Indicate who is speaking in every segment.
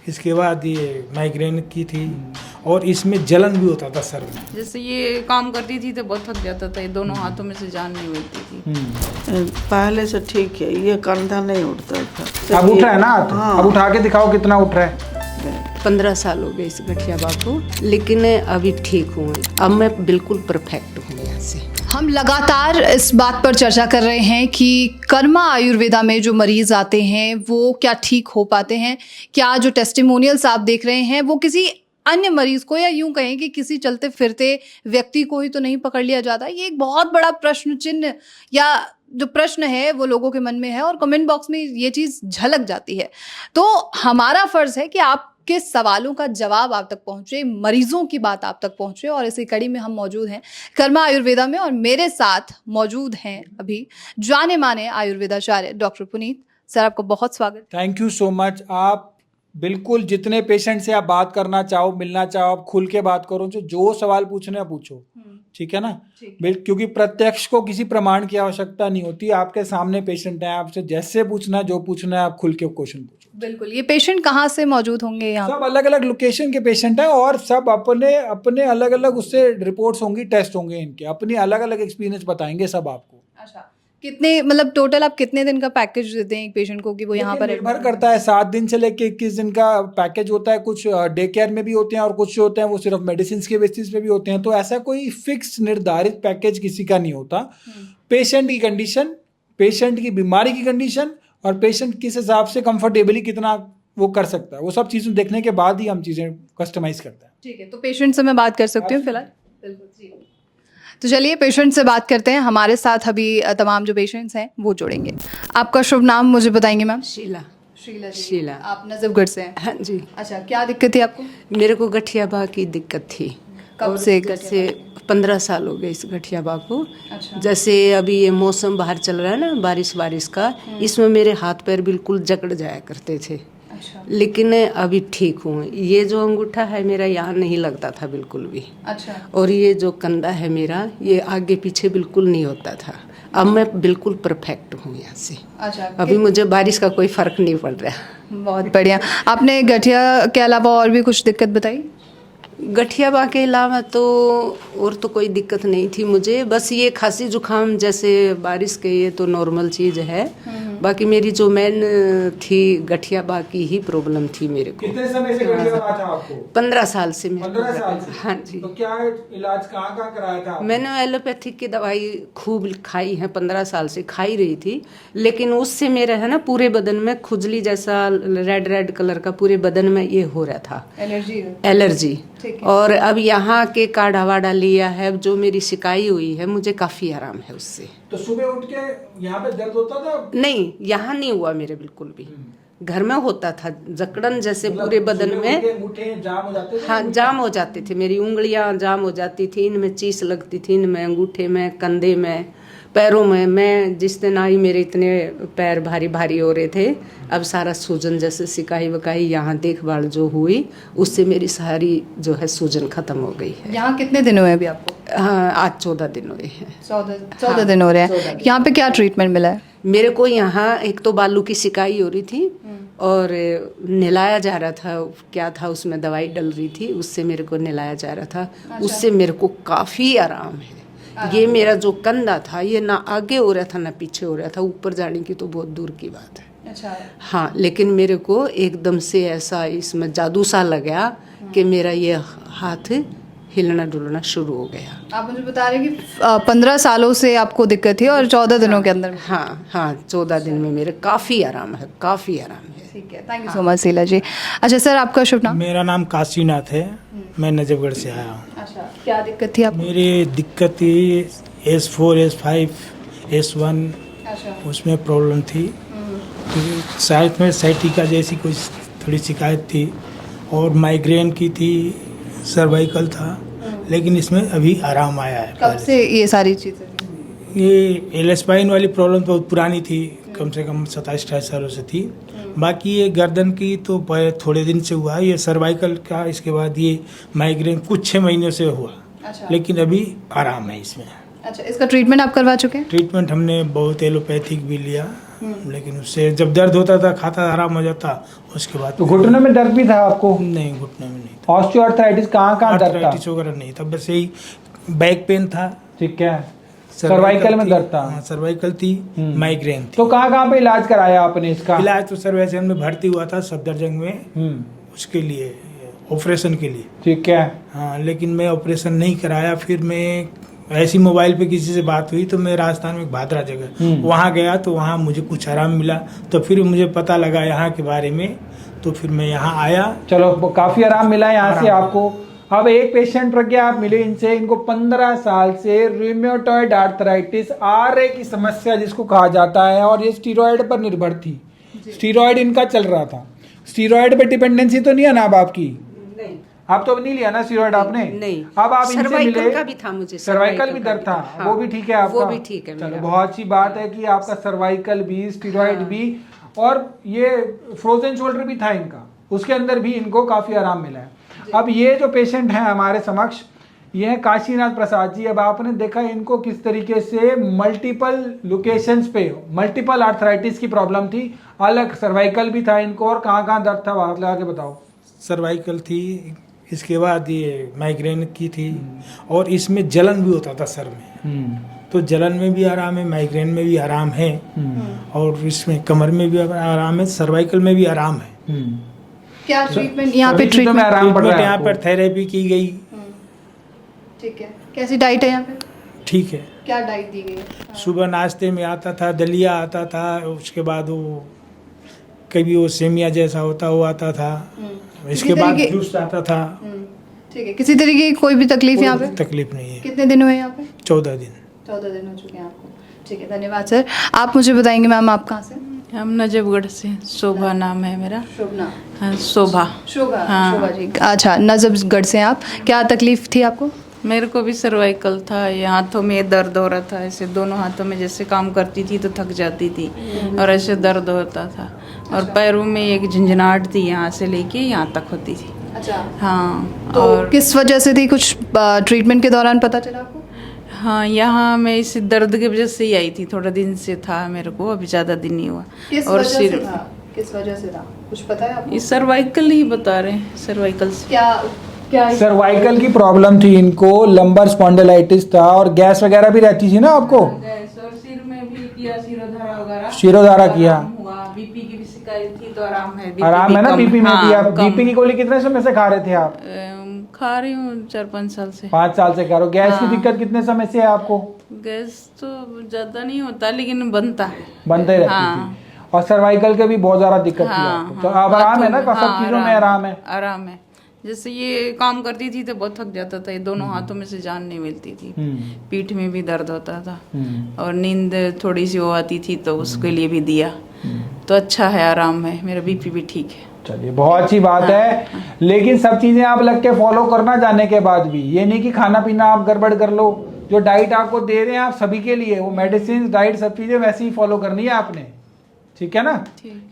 Speaker 1: इसके बाद ये माइग्रेन की थी और इसमें जलन भी होता था सर में।
Speaker 2: जैसे ये काम करती थी तो बहुत थक जाता था, ये दोनों हाथों में से जान नहीं होती थी।
Speaker 3: पहले से ठीक है, ये कंधा नहीं उठता था।
Speaker 1: अब उठ रहा है ना हाथ?
Speaker 3: हाँ।
Speaker 1: अब उठा के दिखाओ कितना उठ रहा है।
Speaker 4: 15 साल हो गए इस गठिया बात को, लेकिन अभी ठीक हूँ। अब मैं बिल्कुल परफेक्ट हूँ यहाँ से।
Speaker 5: हम लगातार इस बात पर चर्चा कर रहे हैं कि कर्मा आयुर्वेदा में जो मरीज आते हैं वो क्या ठीक हो पाते हैं, क्या जो टेस्टिमोनियल्स आप देख रहे हैं वो किसी अन्य मरीज को या यूं कहें कि किसी चलते फिरते व्यक्ति को ही तो नहीं पकड़ लिया जाता। ये एक बहुत बड़ा प्रश्न चिन्ह या जो प्रश्न है वो लोगों के मन में है और कमेंट बॉक्स में ये चीज़ झलक जाती है। तो हमारा फर्ज है कि आपके सवालों का जवाब आप तक पहुंचे, मरीजों की बात आप तक पहुंचे। और इसी कड़ी में हम मौजूद हैं कर्मा आयुर्वेदा में और मेरे साथ मौजूद हैं अभी जाने माने आयुर्वेदाचार्य डॉक्टर पुनीत सर। आपको बहुत स्वागत।
Speaker 1: Thank you so much. आप बिल्कुल जितने पेशेंट से आप बात करना चाहो, मिलना चाहो, आप खुल के बात करो, जो सवाल पूछने हैं पूछो, ठीक है ना? क्योंकि प्रत्यक्ष को किसी प्रमाण की आवश्यकता नहीं होती। आपके सामने पेशेंट है, आपसे जैसे पूछना जो पूछना है आप खुल के क्वेश्चन पूछो।
Speaker 5: बिल्कुल। ये पेशेंट कहाँ से मौजूद होंगे यहाँ?
Speaker 1: सब अलग अलग लोकेशन के पेशेंट हैं और सब अपने अपने अलग अलग उससे रिपोर्ट्स होंगी, टेस्ट होंगे, इनके अपनी अलग अलग एक्सपीरियंस बताएंगे सब आपको।
Speaker 5: अच्छा, कितने मतलब टोटल आप कितने दिन का पैकेज देते हैं एक पेशेंट को कि वो यहाँ पर
Speaker 1: निर्भर करता है। 7 दिन से लेके 21 दिन का पैकेज होता है। कुछ डे केयर में भी होते हैं और कुछ जो होते हैं वो सिर्फ मेडिसिन के बेसिस पे भी होते हैं। तो ऐसा कोई फिक्स निर्धारित पैकेज किसी का नहीं होता। पेशेंट की कंडीशन, पेशेंट की बीमारी की कंडीशन और पेशेंट किस हिसाब से कंफर्टेबली कितना वो कर सकता है, वो सब चीज़ें देखने के बाद ही हम चीज़ें कस्टमाइज करते हैं।
Speaker 5: ठीक है, तो पेशेंट से मैं बात कर सकती हूँ फिलहाल? बिल्कुल। तो चलिए पेशेंट से बात करते हैं। हमारे साथ अभी तमाम जो पेशेंट्स हैं वो जुड़ेंगे। आपका शुभ नाम मुझे बताएंगे मैम?
Speaker 4: शीला।
Speaker 5: शीला जी।
Speaker 4: शीला।
Speaker 5: आप नजफगढ़ से हैं?
Speaker 4: हाँ जी।
Speaker 5: अच्छा, क्या दिक्कत थी आपको?
Speaker 4: मेरे को गठिया बा की दिक्कत थी।
Speaker 5: कब से?
Speaker 4: जैसे 15 साल हो गए इस गठिया बा को।
Speaker 5: अच्छा।
Speaker 4: जैसे अभी ये मौसम बाहर चल रहा है ना, बारिश का, इसमें मेरे हाथ पैर बिल्कुल जकड़ जाया करते थे।
Speaker 5: अच्छा।
Speaker 4: लेकिन अभी ठीक हूँ। ये जो अंगूठा है मेरा यहाँ नहीं लगता था बिल्कुल भी।
Speaker 5: अच्छा।
Speaker 4: और ये जो कंधा है मेरा, ये आगे पीछे बिल्कुल नहीं होता था। अब मैं बिल्कुल परफेक्ट हूँ यहाँ से।
Speaker 5: अच्छा,
Speaker 4: अभी मुझे बारिश का कोई फर्क नहीं पड़ रहा।
Speaker 5: बहुत बढ़िया। आपने गठिया के अलावा और भी कुछ दिक्कत बताई?
Speaker 4: गठिया बा के अलावा तो और तो कोई दिक्कत नहीं थी मुझे। बस ये खांसी जुकाम जैसे बारिश के, ये तो नॉर्मल चीज़ है। बाकी मेरी जो मेन थी गठिया बा की ही प्रॉब्लम थी मेरे को।
Speaker 1: कितने समय से गठिया बा था आपको?
Speaker 4: 15 साल से।
Speaker 1: 15 साल से?
Speaker 4: हाँ जी।
Speaker 1: तो क्या इलाज कहाँ कराया था?
Speaker 4: मैंने एलोपैथिक की दवाई खूब खाई है, 15 साल से खाई रही थी। लेकिन उससे मेरा है ना पूरे बदन में खुजली जैसा रेड कलर का पूरे बदन में ये हो रहा था, एलर्जी। और अब यहाँ के काढ़ा वाढ़ा लिया है, जो मेरी शिकायत हुई है मुझे काफी आराम है उससे।
Speaker 1: तो सुबह उठ के यहाँ पे दर्द होता था?
Speaker 4: नहीं, यहाँ नहीं हुआ मेरे बिल्कुल भी। घर में होता था जकड़न जैसे पूरे बदन में।
Speaker 1: अंगूठे जाम हो जाते थे?
Speaker 4: हाँ, जाम हो जाते थे। मेरी उंगलियां जाम हो जाती थी, इनमें चीस लगती थी, इनमें अंगूठे में, कंधे में, पैरों में। मैं जिस दिन आई मेरे इतने पैर भारी भारी हो रहे थे। अब सारा सूजन जैसे सिकाई वकाई यहाँ देखभाल जो हुई उससे मेरी सारी जो है सूजन खत्म हो गई है।
Speaker 5: यहाँ कितने दिन हुए अभी आपको?
Speaker 4: हाँ, आज 14 दिन हुए हैं।
Speaker 5: 14 दिन हो रहे हैं। यहाँ पे क्या ट्रीटमेंट मिला है?
Speaker 4: मेरे को यहाँ एक तो बालू की सिकाई हो रही थी और नहलाया जा रहा था। क्या था उसमें दवाई डल रही थी, उससे मेरे को नहलाया जा रहा था। उससे मेरे को काफ़ी आराम है। ये मेरा जो कंधा था ये ना आगे हो रहा था ना पीछे हो रहा था। ऊपर जाने की तो बहुत दूर की बात है।
Speaker 5: अच्छा।
Speaker 4: हाँ, लेकिन मेरे को एकदम से ऐसा इसमें जादू सा लगा कि मेरा ये हाथ हिलना डुलना शुरू हो गया।
Speaker 5: आप मुझे बता रहे हैं कि 15 सालों से आपको दिक्कत थी और 14 दिनों के अंदर?
Speaker 4: हाँ, 14 दिन में मेरे काफ़ी आराम है, काफ़ी आराम है।
Speaker 5: ठीक है, thank you so much Sheela ji. अच्छा सर, आपका शुभ नाम?
Speaker 1: मेरा नाम काशीनाथ है, मैं नजफगढ़ से आया हूँ।
Speaker 5: अच्छा, क्या दिक्कत थी आपको?
Speaker 1: मेरी दिक्कत थी S4, S5, S1, उसमें प्रॉब्लम थी। साइड में साइटिका जैसी कोई थोड़ी शिकायत थी और माइग्रेन की थी, सर्वाइकल था। लेकिन इसमें अभी आराम आया है।
Speaker 5: कब से ये सारी चीज़ें?
Speaker 1: ये एलस्पाइन वाली प्रॉब्लम तो बहुत पुरानी थी, कम से कम 27-28 सालों से थी। बाकी ये गर्दन की तो थोड़े दिन से हुआ, ये सर्वाइकल का, इसके बाद ये माइग्रेन कुछ 6 महीनों से हुआ।
Speaker 5: अच्छा।
Speaker 1: लेकिन अभी आराम है इसमें।
Speaker 5: अच्छा, इसका ट्रीटमेंट आप करवा चुके हैं?
Speaker 1: ट्रीटमेंट हमने बहुत एलोपैथिक भी लिया,
Speaker 6: लेकिन उससे जब दर्द होता था खाता आराम हो जाता, उसके बाद
Speaker 1: तो घुटनों में दर्द भी था आपको?
Speaker 6: नहीं, घुटने में नहीं था।
Speaker 1: ऑस्टियोआर्थराइटिस कहाँ कहाँ दर्द था?
Speaker 6: आर्थराइटिस वगैरह नहीं था, बस यही बैक पेन था,
Speaker 1: ठीक है, सर्वाइकल में दर्द था,
Speaker 6: हाँ सर्वाइकल थी, माइग्रेन थी।
Speaker 1: तो कहाँ कहाँ पे इलाज कराया आपने इसका?
Speaker 6: इलाज तो सर वैसे में भर्ती हुआ था सफदरजंग में, उसके लिए ऑपरेशन के लिए,
Speaker 1: ठीक है,
Speaker 6: हाँ, लेकिन मैं ऑपरेशन नहीं कराया। फिर मैं ऐसी मोबाइल पे किसी से बात हुई तो मैं राजस्थान में एक भादरा जगह वहाँ गया, तो वहाँ मुझे कुछ आराम मिला, तो फिर मुझे पता लगा यहाँ के बारे में, तो फिर मैं यहाँ आया।
Speaker 1: चलो काफी आराम मिला यहाँ से आपको। अब एक पेशेंट प्रज्ञा आप मिले इनसे, इनको 15 साल से रूमेटॉइड आर्थराइटिस आरए की समस्या जिसको कहा जाता है, और ये स्टीरॉयड पर निर्भर थी, स्टीरॉयड इनका चल रहा था। स्टीरॉयड पे डिपेंडेंसी तो नहीं है ना अब आपकी?
Speaker 4: नहीं,
Speaker 1: आप तो नहीं लिया ना स्टीरॉयड आपने?
Speaker 4: नहीं।
Speaker 1: अब आप इनसे
Speaker 4: सर्वाइकल
Speaker 1: मिले,
Speaker 4: का भी था मुझे,
Speaker 1: सर्वाइकल भी दर्द था,
Speaker 4: हाँ,
Speaker 1: वो भी ठीक है आपका?
Speaker 4: वो भी ठीक है
Speaker 1: चलो
Speaker 4: मेरा।
Speaker 1: बहुत अच्छी बात है कि आपका सर्वाइकल भी, स्टीरॉयड भी, और ये फ्रोजन शोल्डर भी था इनका, उसके अंदर भी इनको काफी आराम मिला है। अब ये जो पेशेंट हैं हमारे समक्ष, ये है काशीनाथ प्रसाद जी। अब आपने देखा इनको किस तरीके से मल्टीपल लोकेशंस पे मल्टीपल आर्थराइटिस की प्रॉब्लम थी, अलग सर्वाइकल भी था इनको, और कहाँ कहाँ दर्द था हाथ लगा के बताओ।
Speaker 6: सर्वाइकल थी, इसके बाद ये माइग्रेन की थी, और इसमें जलन भी होता था सर में, तो जलन में भी आराम है, माइग्रेन में भी आराम है, और इसमें कमर में भी आराम है, सर्वाइकल में भी आराम है।
Speaker 5: क्या ट्रीटमेंट यहाँ पे?
Speaker 1: सभी चीजों में
Speaker 5: ट्रीटमेंट
Speaker 1: आराम पड़ रहा है
Speaker 6: यहाँ
Speaker 1: आपको?
Speaker 6: पर थेरेपी की गई,
Speaker 5: ठीक है। कैसी डाइट है यहाँ पे?
Speaker 6: ठीक है।
Speaker 5: क्या डाइट दी गई है?
Speaker 6: सुबह नाश्ते में आता था दलिया आता था, उसके बाद वो कभी वो सेमिया जैसा होता वो आता था, इसके बाद
Speaker 5: तरीके-
Speaker 6: जूस आता था।
Speaker 5: ठीक है। किसी तरीके की कोई भी तकलीफ यहाँ पे?
Speaker 6: तकलीफ नहीं है।
Speaker 5: कितने दिन हुए यहाँ पे?
Speaker 6: 14 दिन।
Speaker 5: 14 दिन हो चुके हैं आपको। ठीक है, धन्यवाद सर। आप मुझे बताएंगे मैम आप कहाँ से?
Speaker 2: हम नजफगढ़ से, शोभा नाम है मेरा।
Speaker 5: शोभना।
Speaker 2: हाँ, शोभा।
Speaker 5: शोभा।
Speaker 2: हाँ।
Speaker 5: शोभा जी। अच्छा, नजफगढ़ से आप। क्या तकलीफ थी आपको?
Speaker 2: मेरे को भी सर्वाइकल था, ये हाथों में दर्द हो रहा था, ऐसे दोनों हाथों में जैसे काम करती थी तो थक जाती थी, और ऐसे दर्द होता था, और पैरों में एक झंझनाहट थी, यहाँ से लेके यहाँ तक होती थी।
Speaker 5: अच्छा।
Speaker 2: हाँ,
Speaker 5: तो
Speaker 2: और
Speaker 5: किस वजह से थी? कुछ ट्रीटमेंट के दौरान पता चला आपको?
Speaker 2: हाँ, यहाँ मैं इस दर्द की वजह से ही आई थी, थोड़ा दिन से था मेरे को, अभी ज़्यादा दिन नहीं हुआ।
Speaker 5: किस
Speaker 2: और
Speaker 5: वजह से
Speaker 2: सिर
Speaker 5: था? किस वजह से था? कुछ पता है आपको?
Speaker 2: ये सर्वाइकल ही बता रहे हैं, सर्वाइकल से।
Speaker 5: क्या
Speaker 1: सर्वाइकल की प्रॉब्लम थी इनको, लंबर स्पॉन्डिलाइटिस था, और गैस वगैरह भी रहती थी ना आपको?
Speaker 2: गैस, और सिर में भी किया, शिरोधारा वगैरह।
Speaker 1: शिरोधारा किया।
Speaker 2: आराम हुआ, बीपी की भी शिकायत थी तो आराम है।
Speaker 1: आराम है ना बीपी में भी? आप
Speaker 2: कम।
Speaker 1: बीपी की गोली कितने समय से खा रहे थे आप?
Speaker 2: खा रही हूँ 4-5 साल से।
Speaker 1: 5 साल से खा रहे हो। गैस की
Speaker 2: हाँ।
Speaker 1: दिक्कत कितने समय से है आपको?
Speaker 2: गैस तो ज्यादा नहीं होता, लेकिन बनता है।
Speaker 1: बनते रहती
Speaker 2: हाँ।
Speaker 1: थी, और सर्वाइकल के भी बहुत ज्यादा दिक्कत थी आपको, तो अब आराम है ना? सब चीजों में आराम है।
Speaker 2: आराम है। जैसे ये काम करती थी तो बहुत थक जाता था, ये दोनों हाथों में से जान नहीं मिलती थी, पीठ में भी दर्द होता था, और नींद थोड़ी सी वो आती थी तो उसके लिए भी दिया, तो अच्छा है, आराम है, मेरा बीपी भी ठीक है।
Speaker 1: चलिए बहुत अच्छी बात है। लेकिन सब चीजें आप लग के फॉलो करना जाने के बाद भी, ये नहीं कि खाना पीना आप गड़बड़ कर लो, जो डाइट आपको दे रहे हैं आप सभी के लिए, वो मेडिसिन डाइट सब चीजें वैसे ही फॉलो करनी है आपने, ठीक है ना?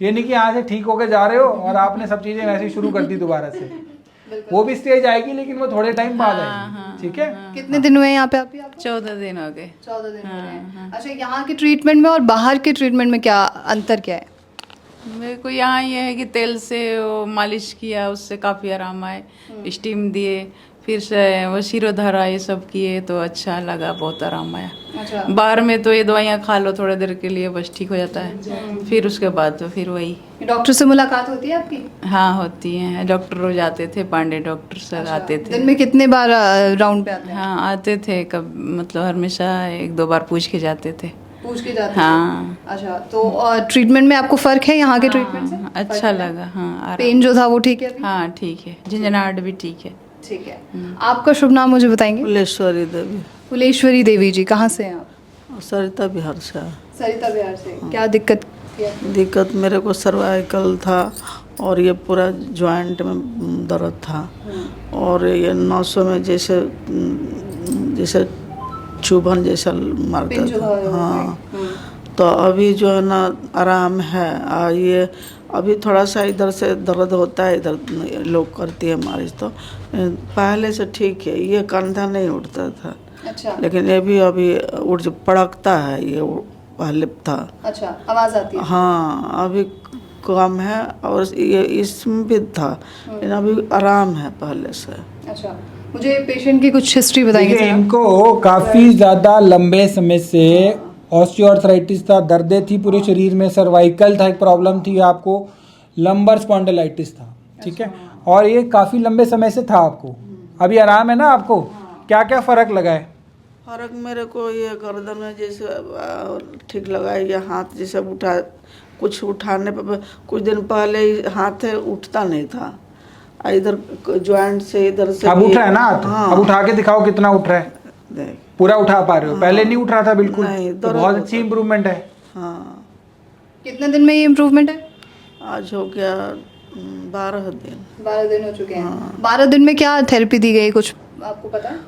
Speaker 1: ये नहीं कि यहाँ से ठीक होके जा रहे हो और आपने सब चीजें वैसे ही शुरू कर दी दोबारा से, वो भी स्टेज आएगी, लेकिन वो थोड़े टाइम बाद आएगी, ठीक है?
Speaker 5: कितने दिन हुए यहाँ पे अभी आपको?
Speaker 2: 14 दिन हो गए।
Speaker 5: 14 दिन हो रहे हैं। अच्छा, यहाँ के ट्रीटमेंट में और बाहर के ट्रीटमेंट में क्या अंतर क्या है?
Speaker 2: मेरे को यहाँ ये है कि तेल से वो मालिश किया, उससे काफ़ी आराम आए, स्टीम दिए, फिर से वो शिरोधारा ये सब किए तो अच्छा लगा, बहुत आराम आया।
Speaker 5: अच्छा।
Speaker 2: बाहर में तो ये दवाइयाँ खा लो थोड़ी देर के लिए, बस ठीक हो जाता है, फिर उसके बाद तो फिर वही।
Speaker 5: डॉक्टर से मुलाकात होती है आपकी?
Speaker 2: हाँ, होती है। डॉक्टर रोज आते थे, पांडे डॉक्टर सर आते थे।
Speaker 5: दिन में कितने बार राउंड पे आते हैं?
Speaker 2: हाँ, आते थे, कब मतलब हमेशा 1-2 बार पूछ के जाते थे।
Speaker 5: पूछ के जाते
Speaker 2: हाँ।
Speaker 5: हैं? अच्छा, तो ट्रीटमेंट में आपको फर्क है यहाँ के ट्रीटमेंट से?
Speaker 2: हाँ, अच्छा लगा। हाँ, आराम।
Speaker 5: पेन जो था वो ठीक है अभी?
Speaker 2: हाँ, ठीक है, झंझनाहट भी ठीक है।
Speaker 5: ठीक है। आपका शुभ नाम मुझे बताएंगे?
Speaker 3: फुलेश्वरी देवी,
Speaker 5: फुलेश्वरी देवी जी, कहाँ से हैं आप?
Speaker 3: सरिता बिहार से।
Speaker 5: सरिता बिहार से। क्या दिक्कत थी आपको?
Speaker 3: दिक्कत मेरे को सर्वाइकल था, और ये पूरा जॉइंट में दर्द था, और ये नसों में जैसे जैसे चुभन जैसा मारता था। हाँ, तो अभी जो है ना आराम है। ये अभी थोड़ा सा इधर से दर्द होता है, इधर लोग करती है मालिश, तो पहले से ठीक है। ये कंधा नहीं उठता था,
Speaker 5: अच्छा।
Speaker 3: लेकिन ये भी अभी उठ पड़कता है, ये पहले था।
Speaker 5: अच्छा, आवाज़ आती है।
Speaker 3: हाँ, अभी कम है और ये इसमें भी था, लेकिन अभी आराम है पहले से।
Speaker 5: अच्छा, मुझे पेशेंट की कुछ हिस्ट्री बताइए
Speaker 1: देखिए,
Speaker 5: जरा।
Speaker 1: इनको काफ़ी ज़्यादा लंबे समय से ऑस्टियोआर्थराइटिस था, दर्दें थी पूरे शरीर में, सर्वाइकल था, एक प्रॉब्लम थी आपको, लंबर स्पॉन्डिलाइटिस था, ठीक है, और ये काफ़ी लंबे समय से था आपको। अभी आराम है ना आपको? क्या क्या फ़र्क लगा है?
Speaker 3: फर्क मेरे को ये गर्दन में जैसे ठीक लगा, ये हाथ जैसे उठा, कुछ उठाने पर कुछ दिन पहले ही हाथ उठता नहीं था, इधर ज्वाइंट से इधर से
Speaker 1: अब उठ रहा है ना हाथ?
Speaker 3: हाँ।
Speaker 1: अब उठा के दिखाओ कितना उठ रहा है,
Speaker 3: देख,
Speaker 1: पूरा उठा पा रहे हो? पहले नहीं उठ रहा था बिल्कुल?
Speaker 3: नहीं,
Speaker 1: तो
Speaker 3: दर्द
Speaker 1: बहुत
Speaker 3: होता
Speaker 1: अच्छी
Speaker 3: था।
Speaker 1: इम्प्रूवमेंट है।
Speaker 3: हाँ,
Speaker 5: कितने दिन में ये इम्प्रूवमेंट है?
Speaker 3: आज हो गया 12 दिन।
Speaker 5: 12 दिन हो चुके हैं। 12 दिन में क्या थेरेपी दी गई, कुछ आपको पता है?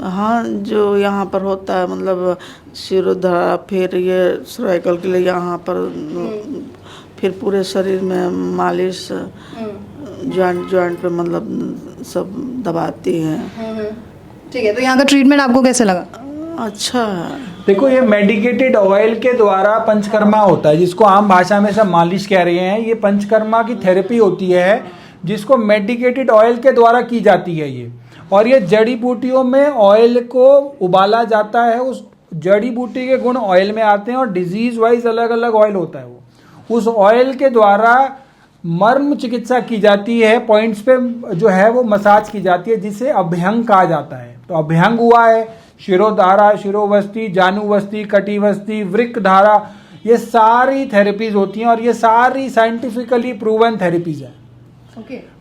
Speaker 3: हाँ, जो यहाँ पर होता है, मतलब शिरोधारा, फिर ये सर्वाइकल के लिए यहाँ पर, फिर पूरे शरीर में मालिश, जॉइंट पे मतलब सब दबाती हैं।
Speaker 5: ठीक है, तो यहाँ का ट्रीटमेंट आपको कैसे लगा?
Speaker 3: अच्छा है।
Speaker 1: देखो, ये मेडिकेटेड ऑयल के द्वारा पंचकर्मा होता है, जिसको आम भाषा में सब मालिश कह रहे हैं। ये पंचकर्मा की थेरेपी होती है, जिसको मेडिकेटेड ऑयल के द्वारा की जाती है ये। और ये जड़ी बूटियों में ऑयल को उबाला जाता है, उस जड़ी बूटी के गुण ऑयल में आते हैं, और डिजीज वाइज अलग अलग ऑयल होता है वो। उस ऑयल के द्वारा मर्म चिकित्सा की जाती है, पॉइंट्स पे जो है वो मसाज की जाती है, जिसे अभ्यंग कहा जाता है। तो अभ्यंग हुआ है, शिरोधारा, शिरोवस्ती, जानुवस्ती, कटिवस्ती, वृक्क धारा, ये सारी थेरेपीज होती हैं, और ये सारी साइंटिफिकली प्रूवन थेरेपीज हैं।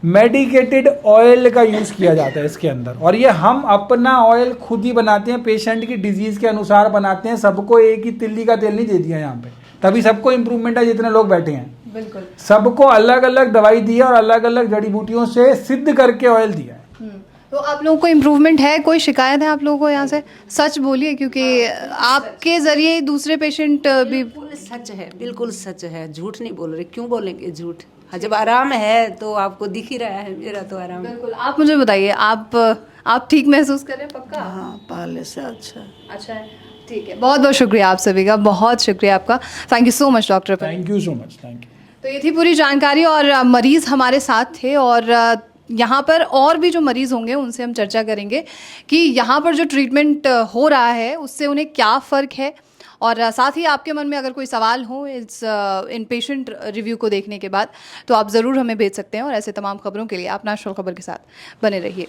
Speaker 1: मेडिकेटेड ऑयल का यूज किया जाता है इसके अंदर, और ये हम अपना ऑयल खुद ही बनाते हैं, पेशेंट की डिजीज के अनुसार बनाते हैं। सबको एक ही तिल्ली का तेल नहीं दे दिया यहाँ पे, तभी सबको इम्प्रूवमेंट है जितने लोग बैठे हैं।
Speaker 5: बिल्कुल।
Speaker 1: सबको अलग अलग दवाई दी है और अलग अलग जड़ी बूटियों से सिद्ध करके ऑयल दिया है।
Speaker 5: तो आप लोगों को इम्प्रूवमेंट है? कोई शिकायत है आप लोगों को यहाँ से? सच बोलिए, क्योंकि आपके जरिए ही दूसरे पेशेंट भी।
Speaker 4: बिल्कुल सच है, बिल्कुल सच है, झूठ नहीं बोल रहे। क्यों बोलेंगे झूठ? हाँ, जब आराम है तो आपको दिख ही रहा है, मेरा तो आराम है।
Speaker 5: बिल्कुल। आप मुझे बताइए, आप ठीक महसूस कर रहे हैं? पक्का?
Speaker 3: हाँ, पहले से अच्छा।
Speaker 5: अच्छा है, ठीक है। बहुत बहुत शुक्रिया आप सभी का, बहुत शुक्रिया आपका। Thank you so much doctor.
Speaker 1: Thank you so much, thank you.
Speaker 5: तो ये थी पूरी जानकारी, और मरीज़ हमारे साथ थे, और यहाँ पर और भी जो मरीज़ होंगे उनसे हम चर्चा करेंगे कि यहाँ पर जो ट्रीटमेंट हो रहा है उससे उन्हें क्या फ़र्क है। और साथ ही आपके मन में अगर कोई सवाल हो इस इन पेशेंट रिव्यू को देखने के बाद, तो आप ज़रूर हमें भेज सकते हैं। और ऐसे तमाम खबरों के लिए आप नेशनल खबर के साथ बने रहिए।